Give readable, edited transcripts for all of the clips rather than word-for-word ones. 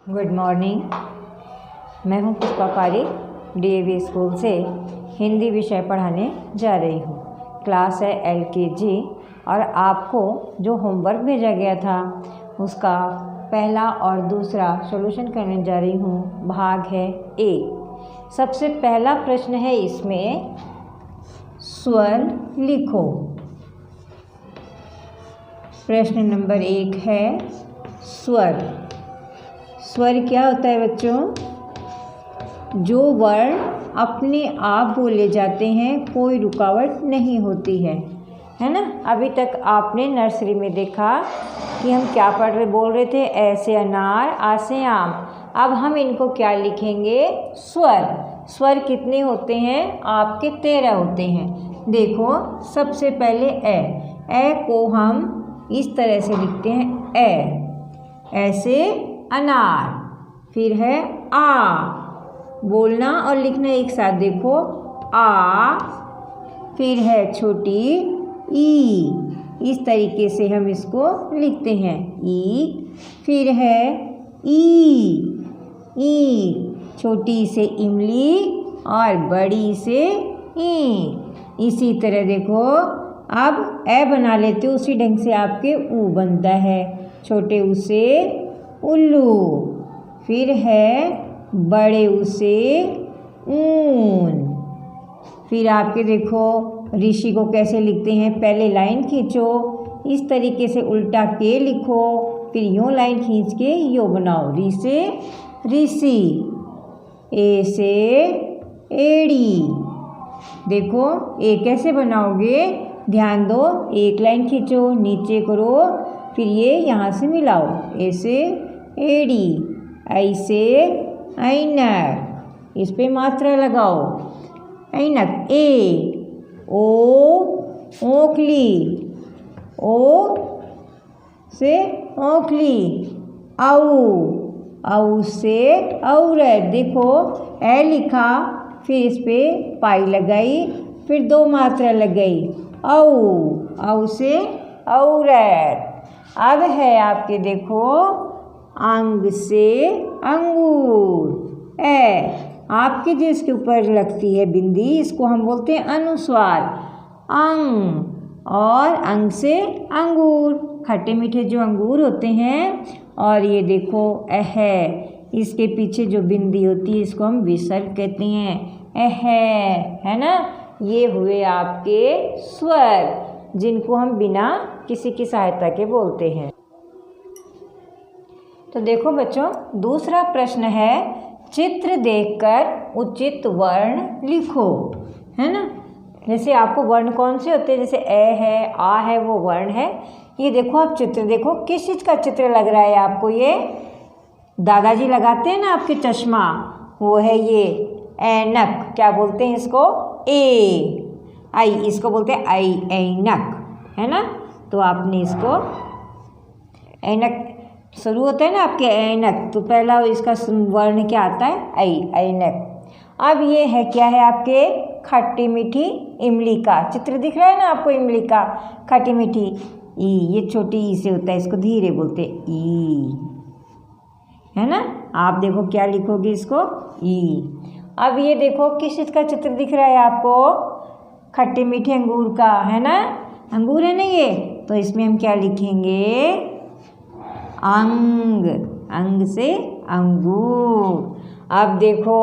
Good morning. मैं हूं Pushpa Pareek, DAV school से हिंदी विषय पढ़ाने जा रही हूं। क्लास है LKG और आपको जो होमवर्क भेजा गया था उसका पहला और दूसरा सॉल्यूशन करने जा रही हूं। भाग है A। सबसे पहला प्रश्न है, इसमें स्वर लिखो। प्रश्न नंबर 1 है स्वर। स्वर क्या होता है बच्चों? जो वर्ण अपने आप बोले जाते हैं, कोई रुकावट नहीं होती है ना। अभी तक आपने नर्सरी में देखा कि हम क्या बोल रहे थे, ऐसे अनार, आ से आम। अब हम इनको क्या लिखेंगे? स्वर। स्वर कितने होते हैं? आपके 13 होते हैं। देखो, सबसे पहले ए को हम इस तरह से लिखते हैं, ऐसे अनार। फिर है आ, बोलना और लिखना एक साथ, देखो आ। फिर है छोटी ई, इस तरीके से हम इसको लिखते हैं, ई। फिर है ई, छोटी से इमली और बड़ी से ई। इसी तरह देखो, अब ए बना लेते हो, उसी ढंग से आपके ऊ बनता है, छोटे ऊ से उल्लू। फिर है बड़े ऊ से ऊन। फिर आपके देखो ऋषि को कैसे लिखते हैं, पहले लाइन खींचो, इस तरीके से उल्टा के लिखो, फिर यूँ लाइन खींच के यो बनाओ, री से ऋषि, ए से एड़ी। देखो ए कैसे बनाओगे, ध्यान दो, एक लाइन खींचो, नीचे करो, फिर ये यहाँ से मिलाओ, ए से एड़ी, ऐ से ऐनक, इस पे मात्रा लगाओ, ऐनक। ए, ओ ओखली, ओ से ओखली, औ से औरत। देखो ए लिखा, फिर इस पे पाई लगाई, फिर 2 मात्रा लगाई, औ से औरत। अब है आपके देखो अंग से अंगूर। आपके जो इसके ऊपर लगती है बिंदी, इसको हम बोलते हैं अनुस्वार, अंग। और अंग से अंगूर, खट्टे मीठे जो अंगूर होते हैं। और ये देखो इसके पीछे जो बिंदी होती है, इसको हम विसर्ग कहते हैं, है ना। ये हुए आपके स्वर, जिनको हम बिना किसी की सहायता के बोलते हैं। तो देखो बच्चों, दूसरा प्रश्न है, चित्र देखकर उचित वर्ण लिखो, है ना। जैसे आपको वर्ण कौन से होते हैं, जैसे ए है, आ है, वो वर्ण है। ये देखो, आप चित्र देखो, किस चीज़ का चित्र लग रहा है आपको? ये दादाजी लगाते हैं ना आपके चश्मा, वो है ये ऐनक। क्या बोलते हैं इसको? आई, इसको बोलते हैं ऐनक, है ना। तो आपने इसको ऐनक शुरू होता है ना आपके ऐनक, तो पहला इसका वर्ण क्या आता है? ऐनक। अब ये है क्या है आपके? खट्टी मीठी इमली का चित्र दिख रहा है ना आपको, इमली का खट्टी मीठी ई, ये छोटी ई से होता है, इसको धीरे बोलते ई, है ना। आप देखो क्या लिखोगे इसको? ई। अब ये देखो, किस चीज़ का चित्र दिख रहा है आपको? खट्टे मीठे अंगूर का, है ना। अंगूर है ना ये, तो इसमें हम क्या लिखेंगे? अंग, अंग से अंगूर। अब देखो,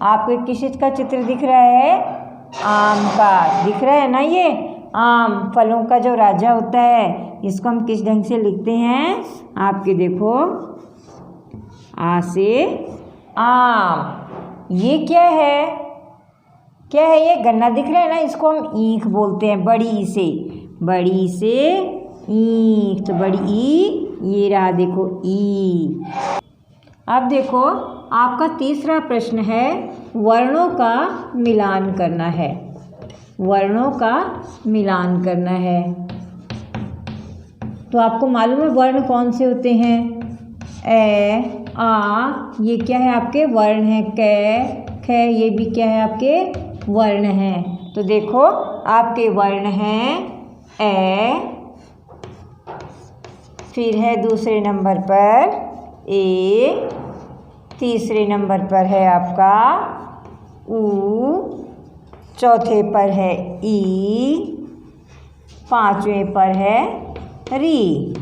आपको किस चीज़ का चित्र दिख रहा है? आम का दिख रहा है ना, ये आम फलों का जो राजा होता है। इसको हम किस ढंग से लिखते हैं? आपके देखो, आ से आम। ये क्या है? क्या है ये? गन्ना दिख रहा है ना, इसको हम ईख बोलते हैं, बड़ी ई से ईख। तो बड़ी ई, ये रहा देखो ई। अब देखो, आपका तीसरा प्रश्न है, वर्णों का मिलान करना है। वर्णों का मिलान करना है, तो आपको मालूम है वर्ण कौन से होते हैं? ए, आ, ये क्या है आपके वर्ण है। कै, ख, ये भी क्या है आपके वर्ण हैं। तो देखो, आपके वर्ण हैं ए, फिर है दूसरे नंबर पर ए, तीसरे नंबर पर है आपका ऊ, चौथे पर है ई, पांचवें पर है री।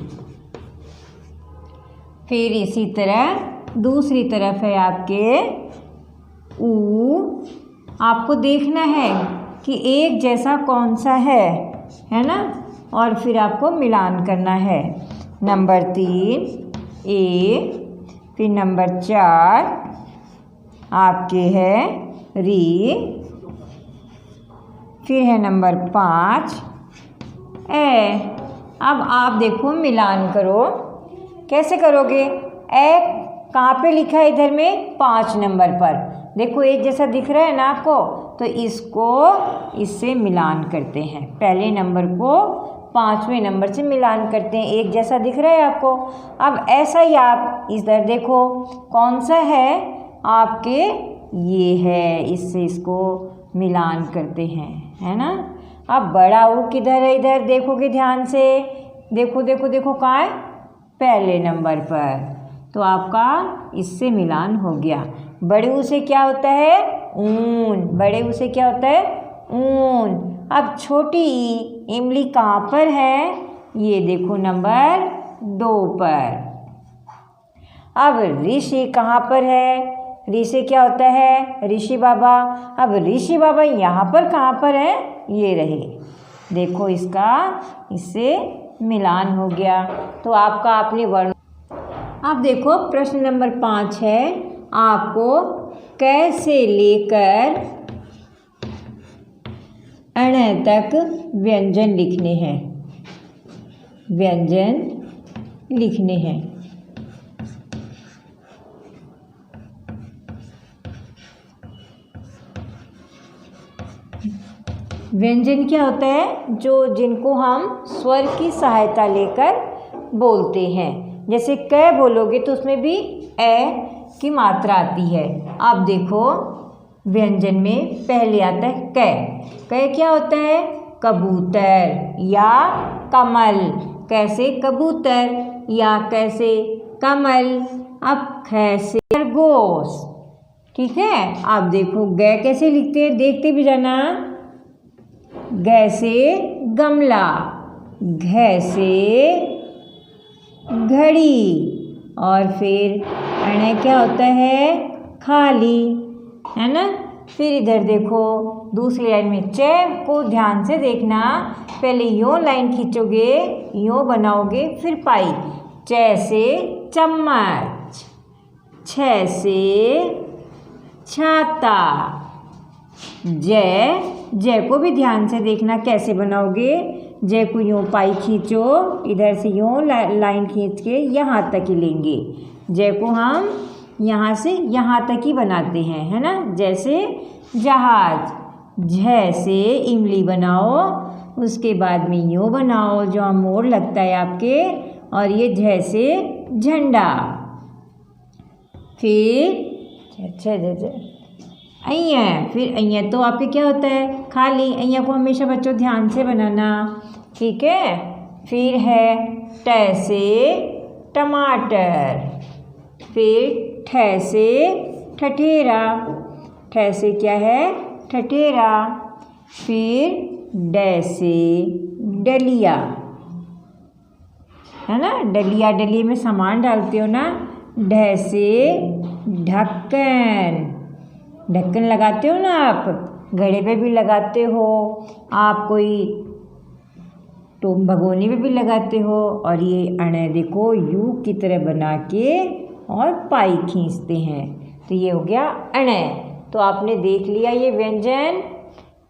फिर इसी तरह दूसरी तरफ है आपके ऊ। आपको देखना है कि एक जैसा कौन सा है ना, और फिर आपको मिलान करना है। नंबर 3 ए, फिर नंबर 4 आपके है री, फिर है नंबर 5 ए। अब आप देखो मिलान करो, कैसे करोगे? ए कहाँ पे लिखा है इधर में? 5 नंबर पर। देखो एक जैसा दिख रहा है ना आपको, तो इसको इससे मिलान करते हैं। पहले नंबर को 5वें नंबर से मिलान करते हैं, एक जैसा दिख रहा है आपको। अब ऐसा ही आप इधर देखो कौन सा है आपके, ये है, इससे इसको मिलान करते हैं, है ना। अब बड़ा ऊ किधर है? इधर देखोगे ध्यान से, देखो देखो देखो कहाँ है? पहले नंबर पर। तो आपका इससे मिलान हो गया। बड़े ऊ से क्या होता है? ऊन। बड़े ऊ से क्या होता है? ऊन। अब छोटी ई, इमली कहाँ पर है? ये देखो नंबर 2 पर। अब ऋषि कहाँ पर है? ऋषि क्या होता है? ऋषि बाबा। अब ऋषि बाबा यहाँ पर कहाँ पर है? ये रहे। देखो इसका इससे मिलान हो गया। तो आपका अपने वर्ण। अब देखो प्रश्न नंबर 5 है, आपको क से लेकर अण तक व्यंजन लिखने हैं। व्यंजन लिखने हैं। व्यंजन क्या होता है? जो जिनको हम स्वर की सहायता लेकर बोलते हैं। जैसे क बोलोगे तो उसमें भी ए की मात्रा आती है। अब देखो व्यंजन में पहले आता है क। क क्या होता है? कबूतर या कमल। कैसे? कबूतर या कैसे? कमल। अब ख से खरगोश। ठीक है। अब देखो ग कैसे लिखते हैं, देखते भी जाना। ग से गमला, घ से घड़ी, और फिर अण क्या होता है? खाली, है ना। फिर इधर देखो दूसरी लाइन में च को ध्यान से देखना। पहले यूँ लाइन खींचोगे, यूँ बनाओगे, फिर पाई। च से चम्मच, छ से छाता। जय को भी ध्यान से देखना कैसे बनाओगे। जय को यूँ पाई खींचो, इधर से यूँ लाइन खींच के यहाँ तक ही लेंगे। जय को हम यहाँ से यहाँ तक ही बनाते हैं, है ना। जैसे जहाज। झ से इमली बनाओ, उसके बाद में यूँ बनाओ जो मोर लगता है आपके, और ये झ से झंडा। फिर अइया। फिर अइया तो आपके क्या होता है? खाली। अइया को हमेशा बच्चों ध्यान से बनाना, ठीक है। फिर है ट से टमाटर, फिर ठ से ठठेरा। ठ से क्या है? ठठेरा। फिर ड से डलिया, है ना। डलिया, डलिए में सामान डालते हो ना। ढ से ढक्कन। ढक्कन लगाते हो ना आप, घड़े पे भी लगाते हो आप, कोई तो भगोनी पे भी लगाते हो। और ये अण देखो यू की तरह बना के और पाई खींचते हैं, तो ये हो गया अण। तो आपने देख लिया ये व्यंजन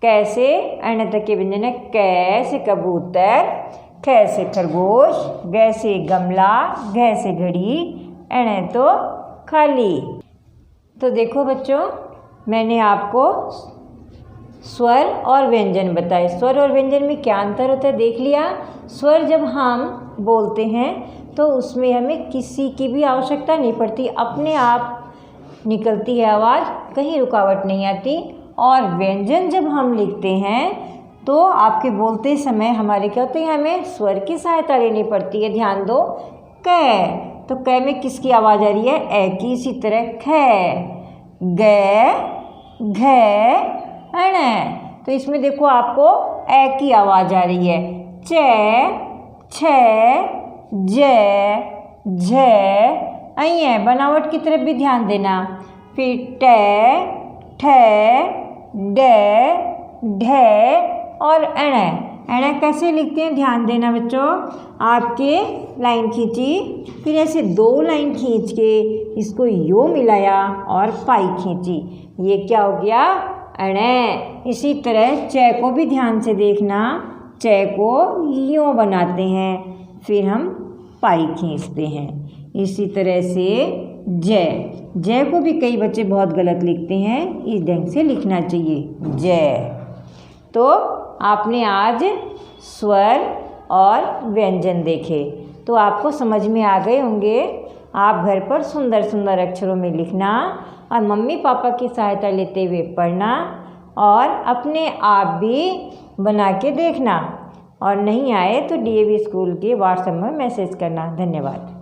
कैसे अण तक के व्यंजन है। क से कबूतर, ख से खरगोश, ग से गमला, घ से घड़ी, अण तो खाली। तो देखो बच्चों, मैंने आपको स्वर और व्यंजन बताए। स्वर और व्यंजन में क्या अंतर होता है देख लिया। स्वर जब हम बोलते हैं तो उसमें हमें किसी की भी आवश्यकता नहीं पड़ती, अपने आप निकलती है आवाज़, कहीं रुकावट नहीं आती। और व्यंजन जब हम लिखते हैं तो आपके बोलते समय हमारे क्या होते हैं, हमें स्वर की सहायता लेनी पड़ती है। ध्यान दो, क तो कै में किसकी आवाज़ आ रही है? ए की। इसी तरह खे, गे, घे, अण। तो इसमें देखो आपको ए की आवाज़ आ रही है। चे, छे, जे, झे, ऐ। बनावट की तरफ भी ध्यान देना। फिर टे, ठे, डे, ढे और अण। अण कैसे लिखते हैं ध्यान देना बच्चों। आपके लाइन खींची, फिर ऐसे 2 लाइन खींच के इसको यो मिलाया और पाई खींची, ये क्या हो गया? अण। इसी तरह च को भी ध्यान से देखना, च को यो बनाते हैं, फिर हम पाई खींचते हैं। इसी तरह से जय को भी कई बच्चे बहुत गलत लिखते हैं, इस ढंग से लिखना चाहिए, जय। तो आपने आज स्वर और व्यंजन देखे, तो आपको समझ में आ गए होंगे। आप घर पर सुंदर सुंदर अक्षरों में लिखना और मम्मी पापा की सहायता लेते हुए पढ़ना और अपने आप भी बना के देखना। और नहीं आए तो DAV स्कूल के व्हाट्सएप में मैसेज करना। धन्यवाद।